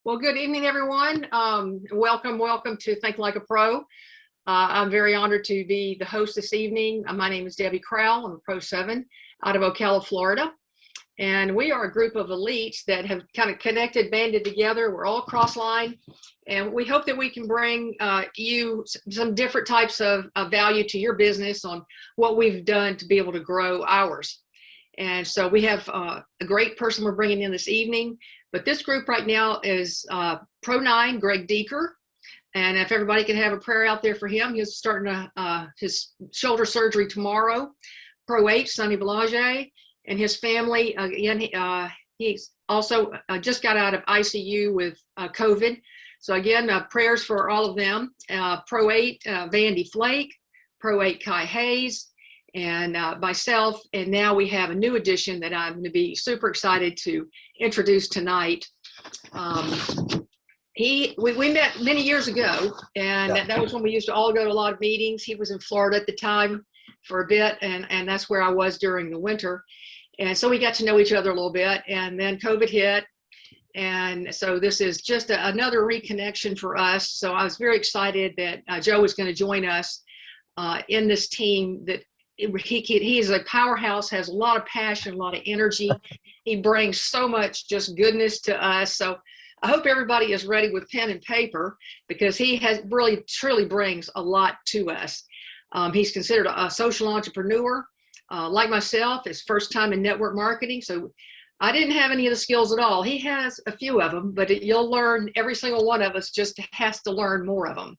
Well, good evening, everyone. Welcome to Think Like a Pro. I'm very honored to be the host this evening. My name is Debbie Kral. I'm a Pro 7 out of Ocala, Florida. And we are a group of elites that have kind of banded together. We're all cross-line. And we hope that we can bring you some different types of value to your business on what we've done to be able to grow ours. And so we have a great person we're bringing in this evening. But this group right now is Pro 9, Greg Deeker. And if everybody can have a prayer out there for him, he's starting his shoulder surgery tomorrow. Pro 8, Sonny Belanger, and his family. Again, he's also just got out of ICU with COVID. So again, prayers for all of them. Pro 8, Vandy Flake, Pro 8, Kai Hayes, and myself. And now we have a new addition that I'm going to be super excited to introduce tonight. We met many years ago, and that was when we used to all go to a lot of meetings. He was in Florida at the time for a bit, and that's where I was during the winter. And so we got to know each other a little bit, and then COVID hit. And so this is just another reconnection for us. So I was very excited that Joe was going to join us in this team. That he is a powerhouse, has a lot of passion, a lot of energy. He brings so much just goodness to us. So I hope everybody is ready with pen and paper, because he has really truly brings a lot to us. He's considered a social entrepreneur. Like myself, his first time in network marketing. So I didn't have any of the skills at all. He has a few of them, but you'll learn, every single one of us just has to learn more of them.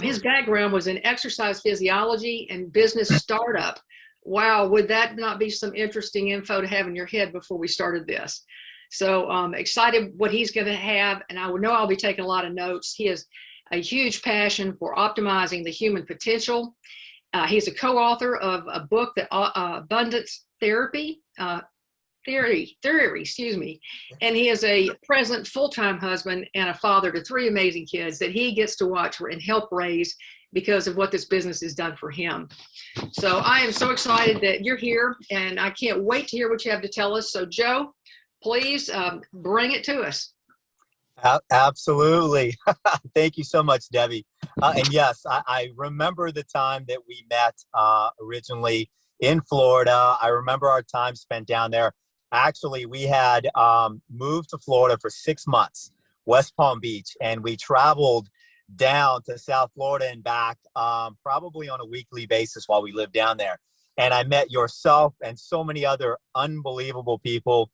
His background was in exercise physiology and business startup. Wow, would that not be some interesting info to have in your head before we started this? So excited what he's going to have, and I know I'll be taking a lot of notes. He has a huge passion for optimizing the human potential. He's a co-author of a book that Abundance Theory, excuse me. And he is a present full-time husband and a father to 3 amazing kids that he gets to watch and help raise because of what this business has done for him. So I am so excited that you're here, and I can't wait to hear what you have to tell us. So Joe, please bring it to us. Absolutely. Thank you so much, Debbie. And yes, I remember the time that we met originally in Florida. I remember our time spent down there. Actually, we had moved to Florida for 6 months, West Palm Beach, and we traveled down to South Florida and back probably on a weekly basis while we lived down there. And I met yourself and so many other unbelievable people.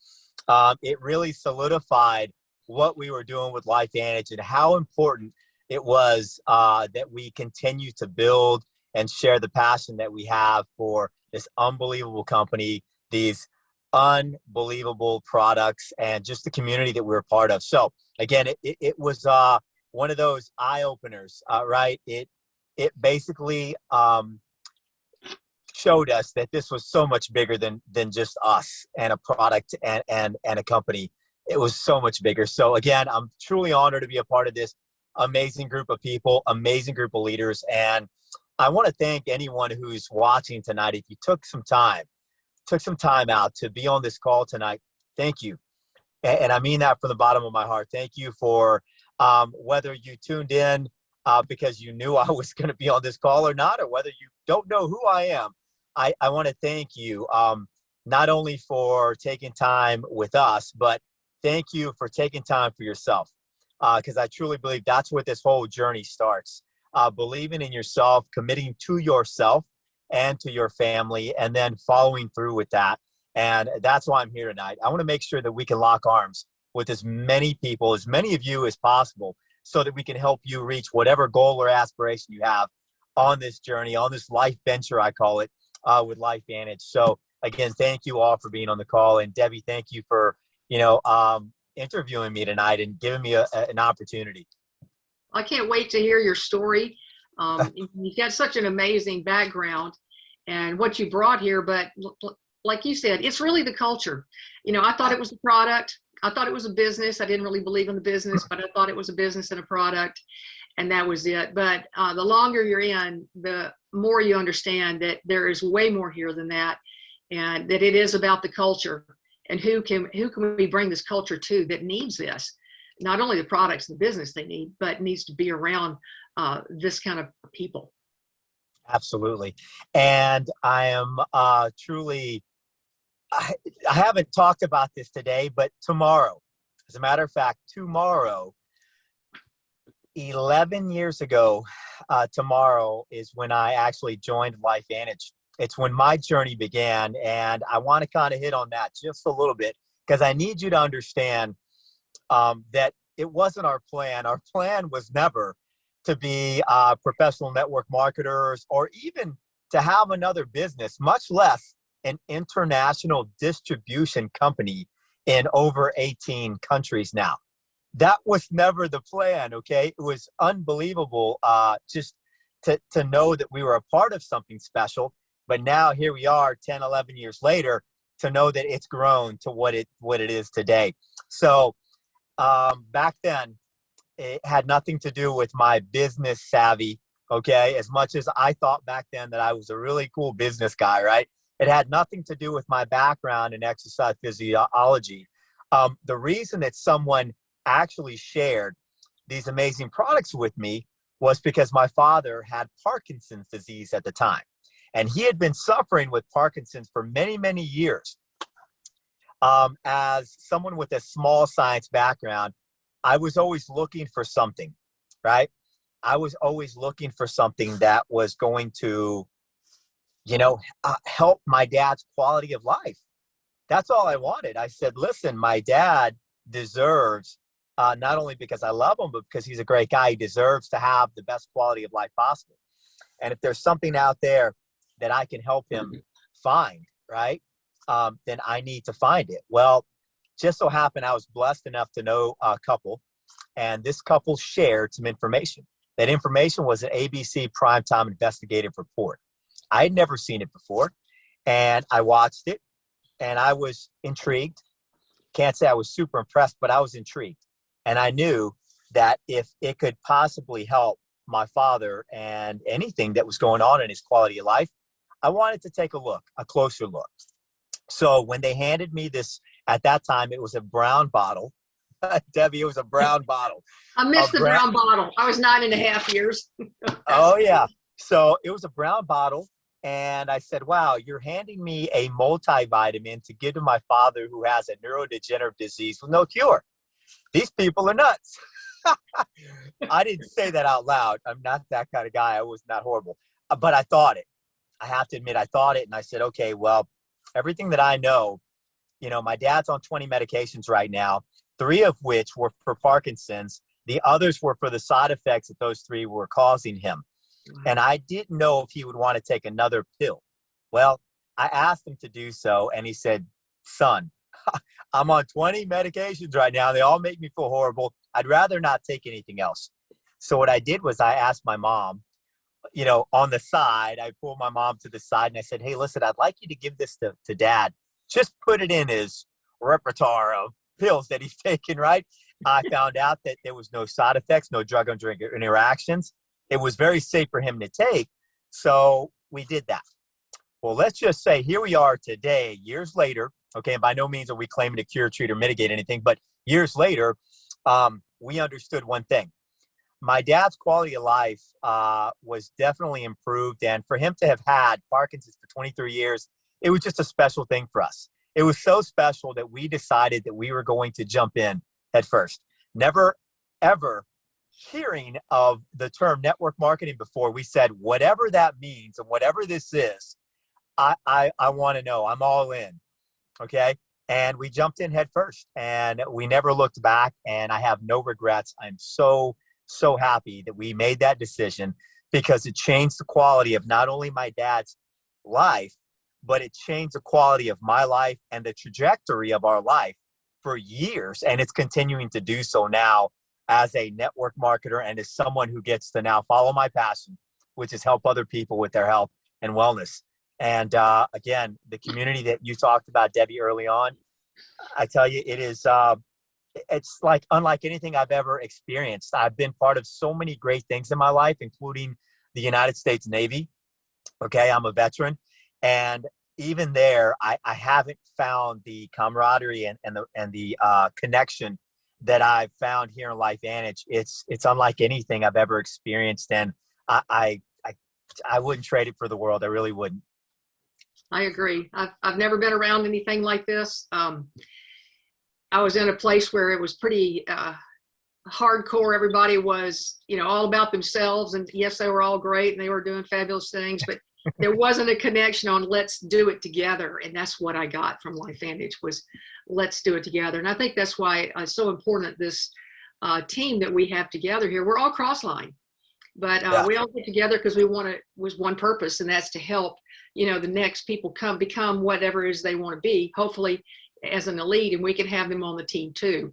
It really solidified what we were doing with LifeVantage and how important it was that we continue to build and share the passion that we have for this unbelievable company, these unbelievable products, and just the community that we're a part of. So again, it was one of those eye-openers, right? It basically showed us that this was so much bigger than just us and a product and a company. It was so much bigger. So again, I'm truly honored to be a part of this amazing group of people, amazing group of leaders. And I want to thank anyone who's watching tonight. If you took some time out to be on this call tonight, thank you. And I mean that from the bottom of my heart. Thank you for whether you tuned in because you knew I was going to be on this call or not, or whether you don't know who I am. I want to thank you not only for taking time with us, but thank you for taking time for yourself, because I truly believe that's where this whole journey starts. Believing in yourself, committing to yourself and to your family, and then following through with that. And that's why I'm here tonight. I want to make sure that we can lock arms with as many people, as many of you as possible, so that we can help you reach whatever goal or aspiration you have on this journey, on this life venture, I call it, with LifeVantage. So again, thank you all for being on the call. And Debbie, thank you for interviewing me tonight and giving me an opportunity. I can't wait to hear your story. You've got such an amazing background and what you brought here, but like you said, it's really the culture. I thought it was a product. I thought it was a business. I didn't really believe in the business, but I thought it was a business and a product, and that was it. But the longer you're in, the more you understand that there is way more here than that, and that it is about the culture and who can we bring this culture to that needs this. not only the products and business they need, but needs to be around this kind of people. Absolutely. And I am truly, I haven't talked about this today, but tomorrow, as a matter of fact, tomorrow, 11 years ago, tomorrow is when I actually joined LifeVantage. It's when my journey began. And I want to kind of hit on that just a little bit, because I need you to understand that it wasn't our plan. Our plan was never to be professional network marketers or even to have another business, much less an international distribution company in over 18 countries now. That was never the plan, okay? It was unbelievable just to know that we were a part of something special. But now here we are 10, 11 years later to know that it's grown to what it is today. So back then, it had nothing to do with my business savvy, okay? As much as I thought back then that I was a really cool business guy, right? It had nothing to do with my background in exercise physiology. The reason that someone actually shared these amazing products with me was because my father had Parkinson's disease at the time. And he had been suffering with Parkinson's for many, many years. As someone with a small science background, I was always looking for something, right? I was always looking for something that was going to, help my dad's quality of life. That's all I wanted. I said, listen, my dad deserves, not only because I love him, but because he's a great guy, he deserves to have the best quality of life possible. And if there's something out there that I can help him find, right, then I need to find it. Well, just so happened I was blessed enough to know a couple, and this couple shared some information. That information was an ABC primetime investigative report. I had never seen it before, and I watched it, and I was intrigued. Can't say I was super impressed, but I was intrigued. And I knew that if it could possibly help my father and anything that was going on in his quality of life, I wanted to take a closer look. So when they handed me this, at that time, it was a brown bottle. Debbie, it was a brown bottle. I missed the brown bottle. I was 9.5 years. Oh, yeah. So it was a brown bottle. And I said, wow, you're handing me a multivitamin to give to my father who has a neurodegenerative disease with no cure. These people are nuts. I didn't say that out loud. I'm not that kind of guy. I was not horrible. But I thought it. I have to admit, I thought it. And I said, okay, well, everything that I know, my dad's on 20 medications right now, 3 of which were for Parkinson's. The others were for the side effects that those 3 were causing him. And I didn't know if he would want to take another pill. Well, I asked him to do so, and he said, son, I'm on 20 medications right now. They all make me feel horrible. I'd rather not take anything else. So what I did was I asked my mom, on the side, I pulled my mom to the side and I said, hey, listen, I'd like you to give this to dad. Just put it in his repertoire of pills that he's taking, right? I found out that there was no side effects, no drug on drug interactions. It was very safe for him to take. So we did that. Well, let's just say here we are today, years later. Okay, and by no means are we claiming to cure, treat, or mitigate anything, but years later, we understood one thing. My dad's quality of life was definitely improved. And for him to have had Parkinson's for 23 years, it was just a special thing for us. It was so special that we decided that we were going to jump in head first. Never, ever hearing of the term network marketing before. We said, whatever that means and whatever this is, I want to know. I'm all in. Okay. And we jumped in head first and we never looked back, and I have no regrets. I'm so happy that we made that decision, because it changed the quality of not only my dad's life, but it changed the quality of my life and the trajectory of our life for years. And it's continuing to do so now as a network marketer and as someone who gets to now follow my passion, which is help other people with their health and wellness. And again, the community that you talked about, Debbie, early on, I tell you, it is, it's like unlike anything I've ever experienced. I've been part of so many great things in my life, including the United States Navy. Okay, I'm a veteran. And even there, I haven't found the camaraderie and the connection that I've found here in LifeVantage, it's unlike anything I've ever experienced. And I wouldn't trade it for the world. I really wouldn't. I agree. I've never been around anything like this. I was in a place where it was pretty hardcore. Everybody was, all about themselves. And yes, they were all great and they were doing fabulous things, but there wasn't a connection on let's do it together. And that's what I got from LifeVantage was let's do it together. And I think that's why it's so important, this team that we have together here. We're all cross-line, but we all get together because was one purpose, and that's to help, the next people become whatever it is they want to be, hopefully as an elite, and we can have them on the team too.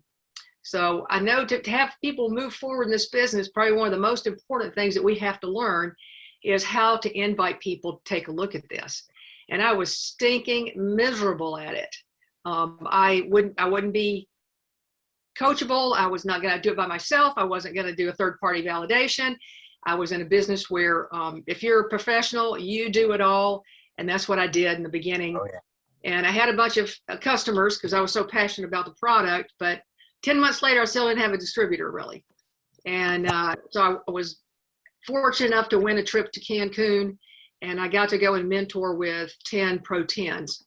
So I know to have people move forward in this business, probably one of the most important things that we have to learn is how to invite people to take a look at this. And I was stinking miserable at it. I wouldn't be coachable. I was not going to do it by myself. I wasn't going to do a third-party validation. I was in a business where if you're a professional, you do it all. And that's what I did in the beginning. Oh, yeah. And I had a bunch of customers because I was so passionate about the product. But 10 months later, I still didn't have a distributor really. And so I was fortunate enough to win a trip to Cancun, and I got to go and mentor with 10 Pro 10s.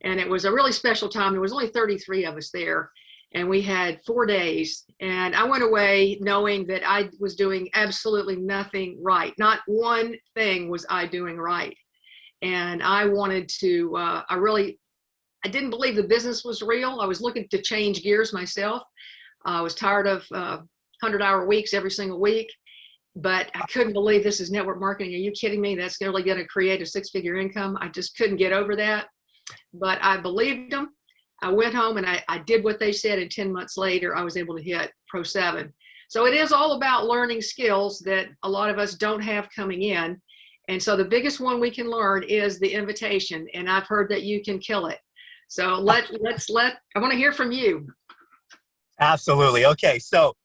And it was a really special time. There was only 33 of us there, and we had 4 days. And I went away knowing that I was doing absolutely nothing right. Not one thing was I doing right. And I wanted to, I didn't believe the business was real. I was looking to change gears myself. I was tired of 100-hour weeks every single week. But I couldn't believe this is network marketing. Are you kidding me? That's really going to create a 6-figure income. I just couldn't get over that. But I believed them. I went home and I did what they said. And 10 months later, I was able to hit Pro 7. So it is all about learning skills that a lot of us don't have coming in. And so the biggest one we can learn is the invitation. And I've heard that you can kill it. So I want to hear from you. Absolutely. Okay. So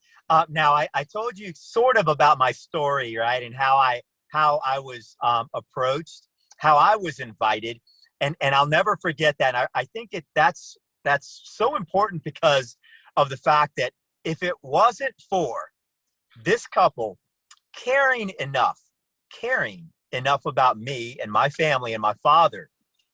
now I told you sort of about my story, right? And how I was approached, how I was invited. And I'll never forget that. I think that's so important because of the fact that if it wasn't for this couple caring enough about me and my family and my father,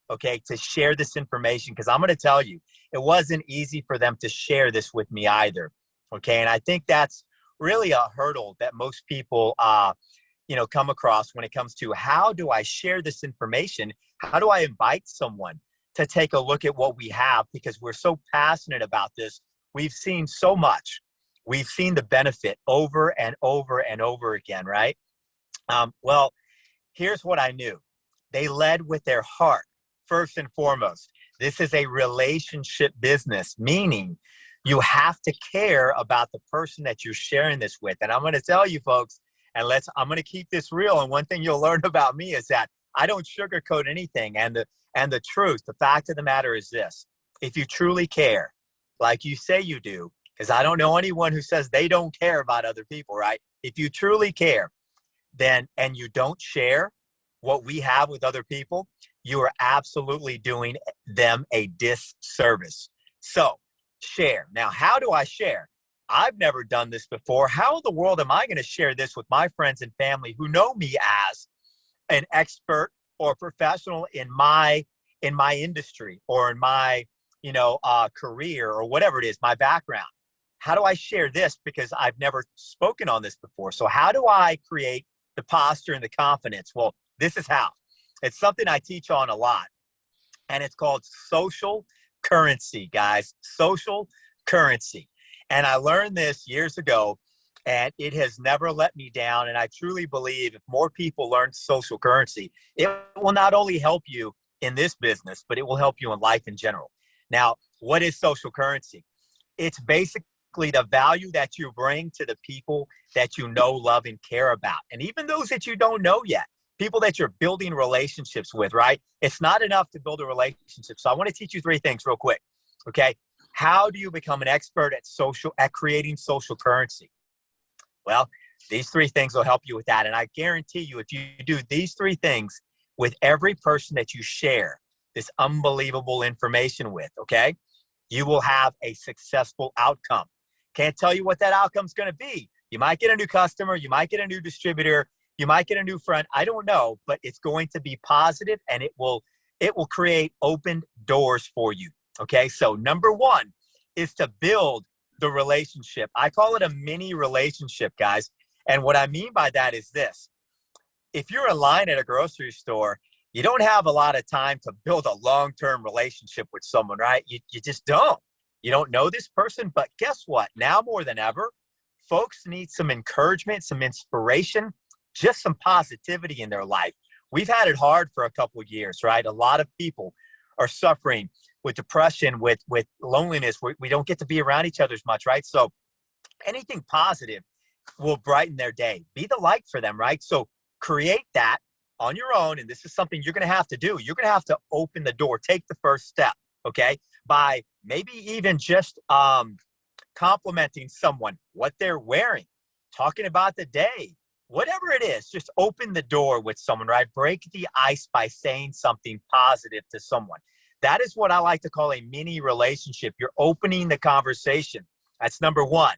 okay, to share this information, because I'm going to tell you, it wasn't easy for them to share this with me either. Okay. And I think that's really a hurdle that most people, come across when it comes to how do I share this information? How do I invite someone to take a look at what we have? Because we're so passionate about this. We've seen so much. We've seen the benefit over and over and over again, right? Well, here's what I knew. They led with their heart, first and foremost. This is a relationship business, meaning you have to care about the person that you're sharing this with. And I'm going to tell you folks, and I'm going to keep this real. And one thing you'll learn about me is that I don't sugarcoat anything. And the truth, the fact of the matter is this: if you truly care, like you say you do, because I don't know anyone who says they don't care about other people, right? If you truly care, then, and you don't share what we have with other people, you are absolutely doing them a disservice. So share. Now, how do I share? I've never done this before. How in the world am I going to share this with my friends and family who know me as an expert or professional in my industry or in my, career or whatever it is, my background? How do I share this? Because I've never spoken on this before. So how do I create the posture and the confidence? Well, this is how. It's something I teach on a lot, and it's called social currency, guys. Social currency. And I learned this years ago, and it has never let me down. And I truly believe if more people learn social currency, it will not only help you in this business, but it will help you in life in general. Now, what is social currency? It's basically the value that you bring to the people that you know, love, and care about. And even those that you don't know yet, people that you're building relationships with, right? It's not enough to build a relationship. So I want to teach you 3 things real quick. Okay. How do you become an expert at creating social currency? Well, these 3 things will help you with that. And I guarantee you, if you do these 3 things with every person that you share this unbelievable information with, okay, you will have a successful outcome. Can't tell you what that outcome's going to be. You might get a new customer. You might get a new distributor. You might get a new friend. I don't know, but it's going to be positive, and it will create open doors for you. Okay. So number one is to build the relationship. I call it a mini relationship, guys. And what I mean by that is this. If you're in line at a grocery store, you don't have a lot of time to build a long-term relationship with someone, right? You just don't. You don't know this person, but guess what? Now more than ever, folks need some encouragement, some inspiration, just some positivity in their life. We've had it hard for a couple of years, right? A lot of people are suffering with depression, with loneliness. We don't get to be around each other as much, right? So anything positive will brighten their day. Be the light for them, right? So create that on your own. And this is something you're going to have to do. You're going to have to open the door, take the first step, okay? By maybe even just complimenting someone, what they're wearing, talking about the day, whatever it is, just open the door with someone, right? Break the ice by saying something positive to someone. That is what I like to call a mini relationship. You're opening the conversation. That's number one.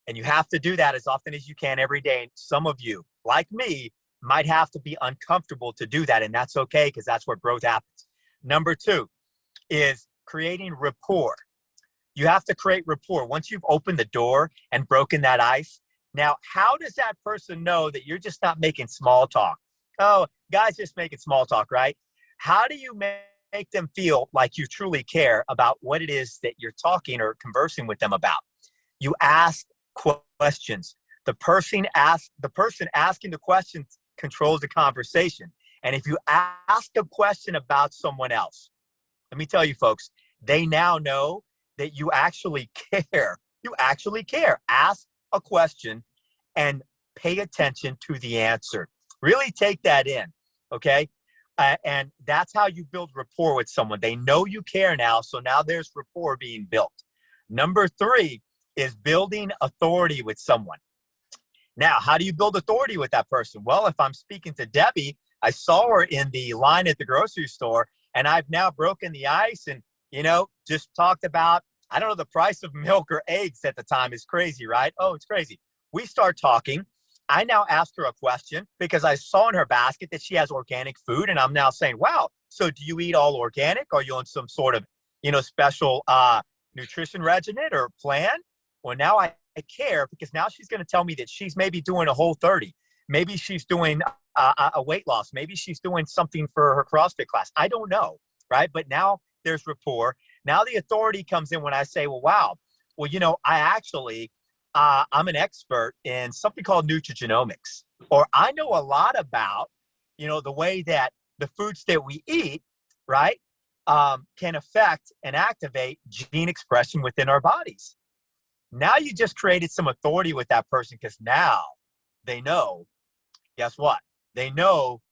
And you have to do that as often as you can every day. And some of you, like me, might have to be uncomfortable to do that. And that's okay, because that's where growth happens. Number two is creating rapport. You have to create rapport. Once you've opened the door and broken that ice, now, how does that person know that you're just not making small talk? Oh, guys just making small talk, right? How do you make them feel like you truly care about what it is that you're talking or conversing with them about? You ask questions. The person asking the questions controls the conversation. And if you ask a question about someone else, let me tell you, folks, they now know that you actually care. You actually care. Ask a question and pay attention to the answer. Really take that in, okay? And that's how you build rapport with someone. They know you care now, so now there's rapport being built. Number three is building authority with someone. Now, how do you build authority with that person? Well, if I'm speaking to Debbie, I saw her in the line at the grocery store, and I've now broken the ice and, just talked about, I don't know, the price of milk or eggs at the time is crazy, right? Oh, it's crazy. We start talking. I now asked her a question because I saw in her basket that she has organic food. And I'm now saying, wow, so do you eat all organic? Are you on some sort of, special nutrition regimen or plan? Well, now I care, because now she's going to tell me that she's maybe doing a Whole30. Maybe she's doing a weight loss. Maybe she's doing something for her CrossFit class. I don't know, right? But now there's rapport. Now the authority comes in when I say, well, I actually, I'm an expert in something called nutrigenomics, or I know a lot about, the way that the foods that we eat, right, can affect and activate gene expression within our bodies. Now you just created some authority with that person, because now they know, guess what? They know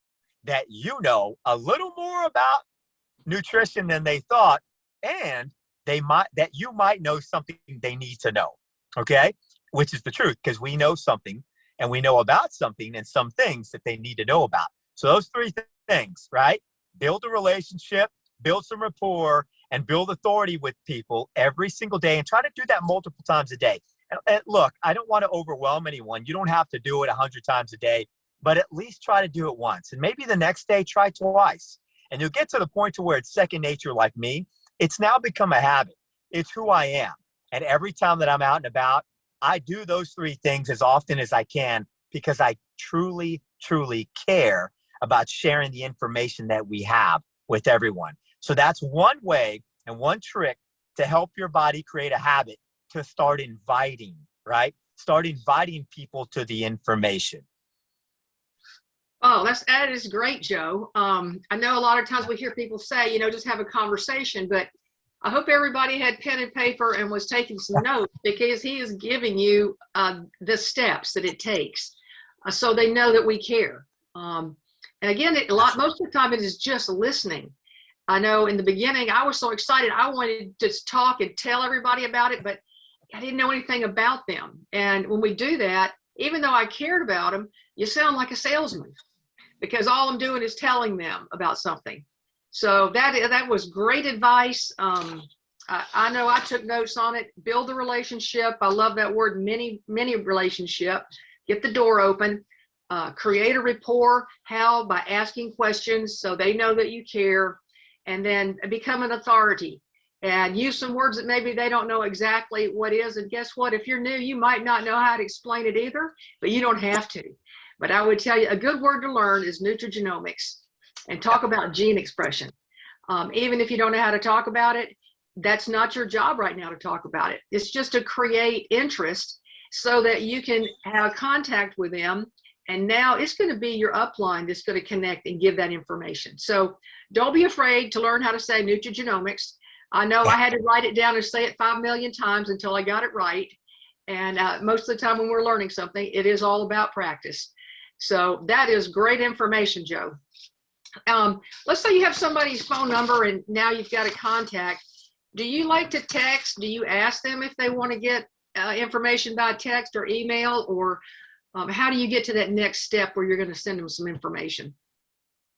that you know a little more about nutrition than they thought, and you might know something they need to know, okay? Which is the truth, because we know something, and we know about something and some things that they need to know about. So those three things, right? Build a relationship, build some rapport, and build authority with people every single day, and try to do that multiple times a day. And look, I don't want to overwhelm anyone. You don't have to do it 100 times a day, but at least try to do it once. And maybe the next day, try twice. And you'll get to the point to where it's second nature, like me. It's now become a habit. It's who I am. And every time that I'm out and about, I do those three things as often as I can, because I truly, truly care about sharing the information that we have with everyone. So that's one way and one trick to help your body create a habit to start inviting, right? Start inviting people to the information. Oh, that is great, Joe. I know a lot of times we hear people say, just have a conversation, but I hope everybody had pen and paper and was taking some notes, because he is giving you the steps that it takes, so they know that we care. And again, most of the time it is just listening. I know in the beginning I was so excited, I wanted to just talk and tell everybody about it, but I didn't know anything about them. And when we do that, even though I cared about them, you sound like a salesman, because all I'm doing is telling them about something. So that was great advice. I know I took notes on it. Build the relationship. I love that word, many relationship. Get the door open. Create a rapport. How? By asking questions so they know that you care. And then become an authority. And use some words that maybe they don't know exactly what is. And guess what? If you're new, you might not know how to explain it either, but you don't have to. But I would tell you a good word to learn is nutrigenomics, and talk about gene expression. Even if you don't know how to talk about it, that's not your job right now to talk about it. It's just to create interest so that you can have contact with them. And now it's going to be your upline that's going to connect and give that information. So don't be afraid to learn how to say nutrigenomics. I know I had to write it down and say it 5 million times until I got it right. And most of the time when we're learning something, it is all about practice. So that is great information, Joe. Let's say you have somebody's phone number and now you've got a contact. Do you like to text? Do you ask them if they want to get information by text or email, or how do you get to that next step where you're going to send them some information?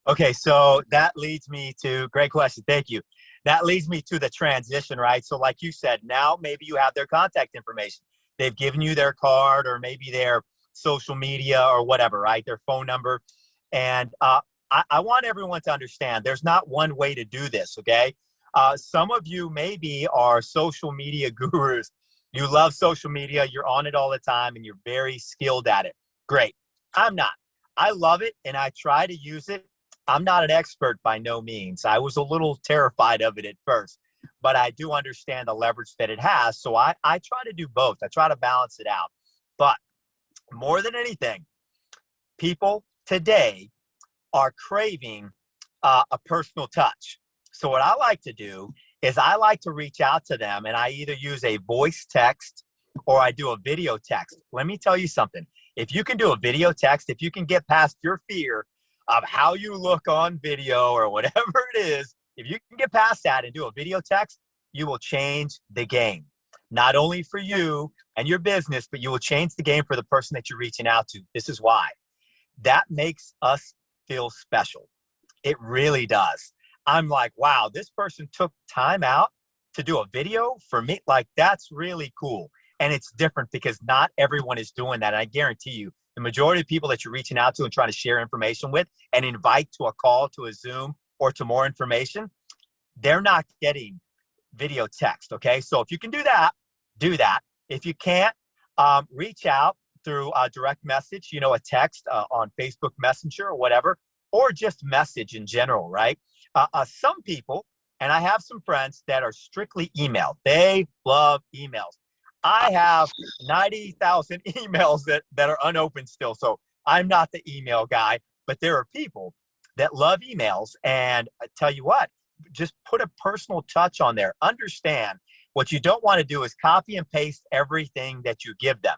Okay, so that leads me to, great question, thank you. That leads me to the transition, right? So like you said, now maybe you have their contact information. They've given you their card or maybe their social media or whatever, right? Their phone number. And I want everyone to understand there's not one way to do this, okay? Some of you maybe are social media gurus. You love social media, you're on it all the time, and you're very skilled at it. Great. I'm not. I love it, and I try to use it. I'm not an expert by no means. I was a little terrified of it at first, but I do understand the leverage that it has. So I try to do both. I try to balance it out. But more than anything, people today are craving a personal touch. So what I like to do is I like to reach out to them, and I either use a voice text or I do a video text. Let me tell you something. If you can do a video text, if you can get past your fear of how you look on video or whatever it is, if you can get past that and do a video text, you will change the game. Not only for you and your business, but you will change the game for the person that you're reaching out to. This is why. That makes us feel special. It really does. I'm like, wow, this person took time out to do a video for me. Like, that's really cool. And it's different because not everyone is doing that. And I guarantee you, the majority of people that you're reaching out to and trying to share information with and invite to a call, to a Zoom, or to more information, they're not getting video text, okay? So if you can do that, do that. If you can't, reach out through a direct message, you know, a text on Facebook Messenger or whatever, or just message in general, right? Some people, and I have some friends that are strictly email. They love emails. I have 90,000 emails that are unopened still. So I'm not the email guy, but there are people that love emails. And I tell you what, just put a personal touch on there. Understand what you don't want to do is copy and paste everything that you give them.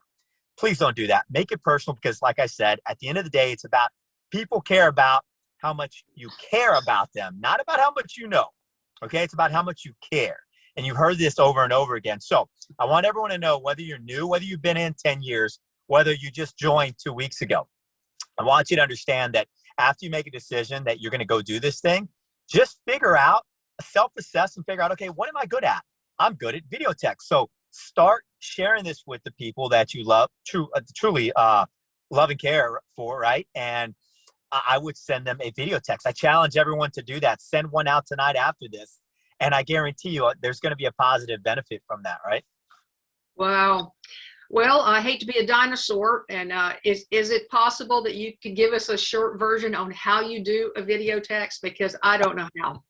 Please don't do that. Make it personal because, like I said, at the end of the day, it's about people care about how much you care about them, not about how much you know. Okay, it's about how much you care. And you've heard this over and over again. So I want everyone to know, whether you're new, whether you've been in 10 years, whether you just joined 2 weeks ago, I want you to understand that after you make a decision that you're going to go do this thing, just figure out, self-assess and figure out, okay, what am I good at? I'm good at video text. So start sharing this with the people that you love, truly love and care for, right? And I would send them a video text. I challenge everyone to do that. Send one out tonight after this. And I guarantee you there's going to be a positive benefit from that, right? Wow. Well, I hate to be a dinosaur. And is it possible that you could give us a short version on how you do a video text? Because I don't know how.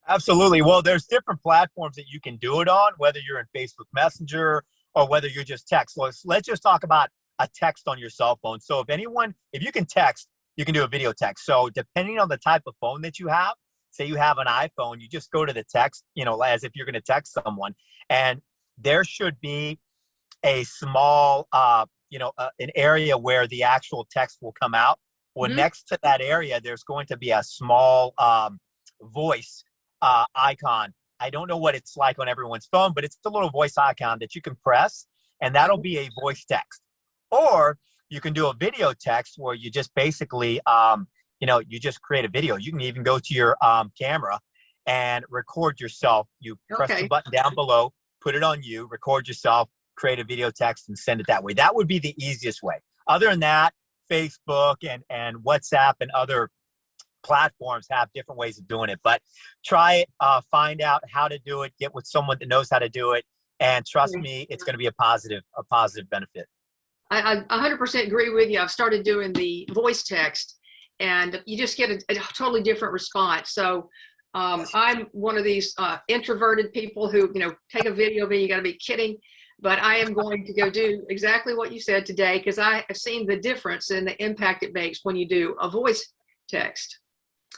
Absolutely. Well, there's different platforms that you can do it on, whether you're in Facebook Messenger or whether you're just text. Let's just talk about a text on your cell phone. So if you can text, you can do a video text. So depending on the type of phone that you have, say you have an iPhone, you just go to the text, as if you're going to text someone, and there should be a small, an area where the actual text will come out. Well, next to that area, there's going to be a small voice icon. I don't know what it's like on everyone's phone, but it's a little voice icon that you can press, and that'll be a voice text. Or you can do a video text where you just basically, you just create a video. You can even go to your camera and record yourself. You press the Okay. button down below, put it on you, record yourself, create a video text, and send it that way. That would be the easiest way. Other than that, Facebook and WhatsApp and other platforms have different ways of doing it. But try it, find out how to do it, get with someone that knows how to do it, and trust me, it's going to be a positive benefit. I 100% agree with you. I've started doing the voice text, and you just get a totally different response. So I'm one of these introverted people who, take a video of me. You got to be kidding. But I am going to go do exactly what you said today, because I have seen the difference in the impact it makes when you do a voice text.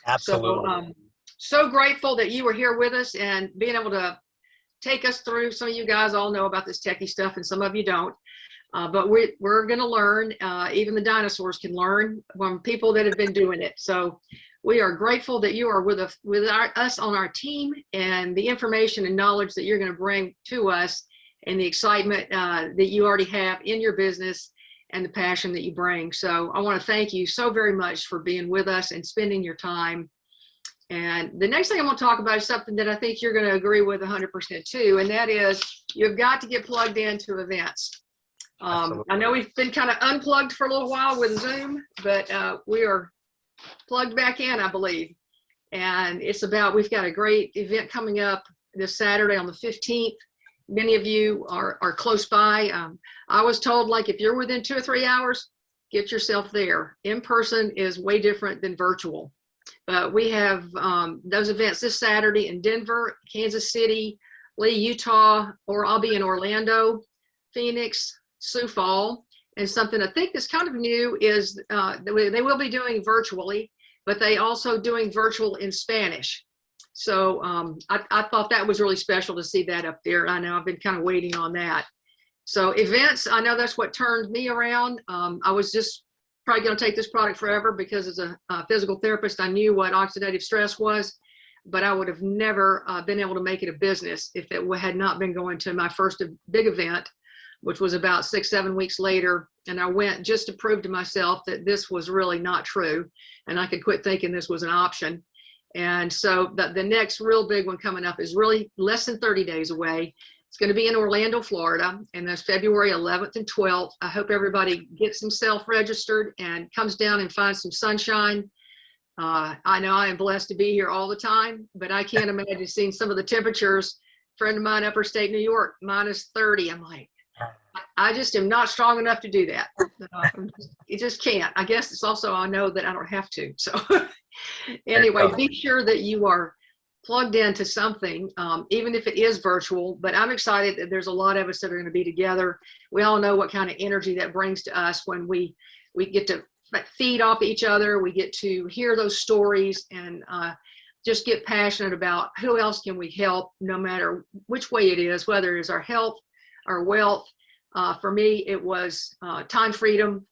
Absolutely. So grateful that you were here with us and being able to take us through. Some of you guys all know about this techie stuff and some of you don't. But we're going to learn. Even the dinosaurs can learn from people that have been doing it. So we are grateful that you are with us on our team, and the information and knowledge that you're going to bring to us, and the excitement that you already have in your business, and the passion that you bring. So I want to thank you so very much for being with us and spending your time. And the next thing I'm going to talk about is something that I think you're going to agree with 100% too, and that is you've got to get plugged into events. I know we've been kind of unplugged for a little while with Zoom, but we are plugged back in, I believe. And we've got a great event coming up this Saturday on the 15th. Many of you are close by. I was told, like, if you're within 2 or 3 hours, get yourself there. In person is way different than virtual. But we have those events this Saturday in Denver, Kansas City, Lee, Utah, or I'll be in Orlando, Phoenix, Sioux Falls. And something I think that's kind of new is they will be doing virtually, but they also doing virtual in Spanish. So I thought that was really special to see that up there. I know I've been kind of waiting on that. So events, I know that's what turned me around. I was just probably going to take this product forever, because as a physical therapist, I knew what oxidative stress was, but I would have never been able to make it a business if it had not been going to my first big event, which was about 6-7 weeks later. And I went just to prove to myself that this was really not true, and I could quit thinking this was an option. And so the next real big one coming up is really less than 30 days away. It's going to be in Orlando, Florida, and that's February 11th and 12th. I hope everybody gets themselves registered and comes down and finds some sunshine. I know I am blessed to be here all the time, but I can't imagine seeing some of the temperatures. A friend of mine, upstate New York, -30. I'm like, I just am not strong enough to do that. You just can't. I guess it's also, I know that I don't have to. So anyway, be sure that you are plugged into something, even if it is virtual. But I'm excited that there's a lot of us that are going to be together. We all know what kind of energy that brings to us when we get to feed off each other. We get to hear those stories and just get passionate about who else can we help, no matter which way it is, whether it is our health, our wealth. For me, it was time freedom.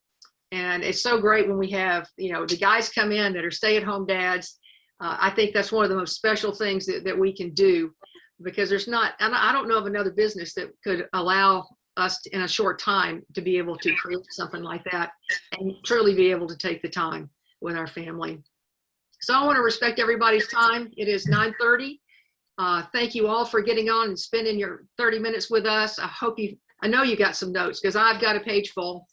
And it's so great when we have, the guys come in that are stay-at-home dads. I think that's one of the most special things that we can do, because I don't know of another business that could allow us in a short time to be able to create something like that and truly be able to take the time with our family. So I want to respect everybody's time. It is 9:30. Thank you all for getting on and spending your 30 minutes with us. I know you got some notes, because I've got a page full.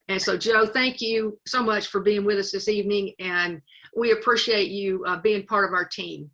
And so, Joe, thank you so much for being with us this evening. And we appreciate you being part of our team.